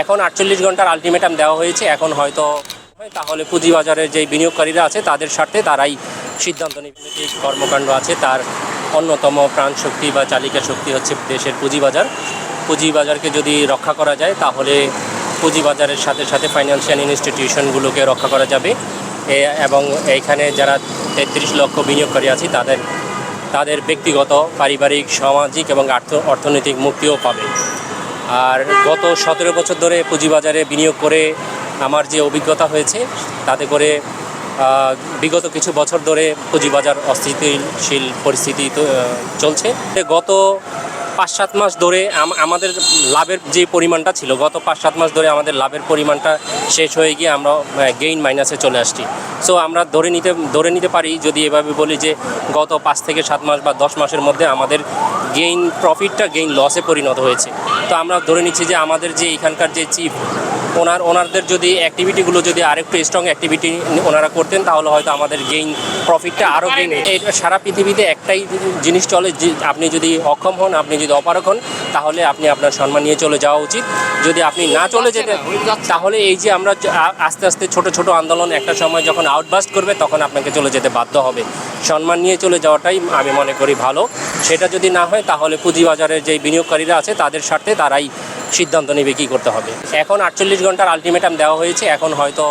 এখন 48 ঘন্টার আলটিমেটাম দেওয়া হয়েছে। এখন হয়তো তাহলে পুঁজিবাজারের যে বিনিয়োগকারীরা আছে তাদের স্বার্থে তারাই সিদ্ধান্ত নেবে। যে কর্মকাণ্ড আছে তার অন্যতম প্রাণশক্তি বা চালিকা শক্তি হচ্ছে দেশের পুঁজিবাজার। পুঁজিবাজারকে যদি রক্ষা করা যায় তাহলে পুঁজিবাজারের সাথে সাথে ফাইন্যান্সিয়াল ইনস্টিটিউশনগুলোকে রক্ষা করা যাবে এবং এইখানে যারা 33 লক্ষ বিনিয়োগকারী আছে তাদের ব্যক্তিগত, পারিবারিক, সামাজিক এবং অর্থনৈতিক মুক্তিও পাবে। আর গত 17 বছর ধরে পুঁজিবাজারে বিনিয়োগ করে আমার যে অভিজ্ঞতা হয়েছে তাতে করে বিগত কিছু বছর ধরে পুঁজিবাজার অস্থিতিশীল পরিস্থিতি চলছে। গত 5-7 মাস ধরে আমাদের লাভের যে পরিমাণটা ছিল, গত 5-7 মাস ধরে আমাদের লাভের পরিমাণটা শেষ হয়ে গিয়ে আমরা গেইন মাইনাসে চলে আসছি। সো আমরা ধরে নিতে পারি, যদি এভাবে বলি যে গত 5 থেকে 7 মাস বা 10 মাসের মধ্যে আমাদের প্রফিটটা গেইন লসে পরিণত হয়েছে। তো আমরা ধরে নিচ্ছি যে আমাদের যে এখানকার যে চিফ ওনারদের যদি অ্যাক্টিভিটিগুলো যদি আরেকটু স্ট্রং অ্যাক্টিভিটি ওনারা করতেন তাহলে হয়তো আমাদের প্রফিটটা আরও গেইন। সারা পৃথিবীতে একটাই জিনিস চলে, যে আপনি যদি অক্ষম হন, আপনি যদি অপারগ হন, তাহলে আপনি আপনার সম্মান নিয়ে চলে যাওয়া উচিত। যদি আপনি না চলে যেতেন তাহলে এই যে আমরা আস্তে আস্তে ছোট ছোট আন্দোলন একটা সময় যখন আউটবাস্ট করবে তখন আপনাকে চলে যেতে বাধ্য হবে। সম্মান নিয়ে চলে যাওয়াটাই আমি মনে করি ভালো। সেটা যদি না হয় তাহলে পুঁজিবাজারের যে বিনিয়োগকারীরা আছে তাদের স্বার্থে তারাই সিদ্ধান্ত নেবে কী করতে হবে। এখন 48 ঘন্টার আলটিমেটাম দেওয়া হয়েছে। এখন হয়তো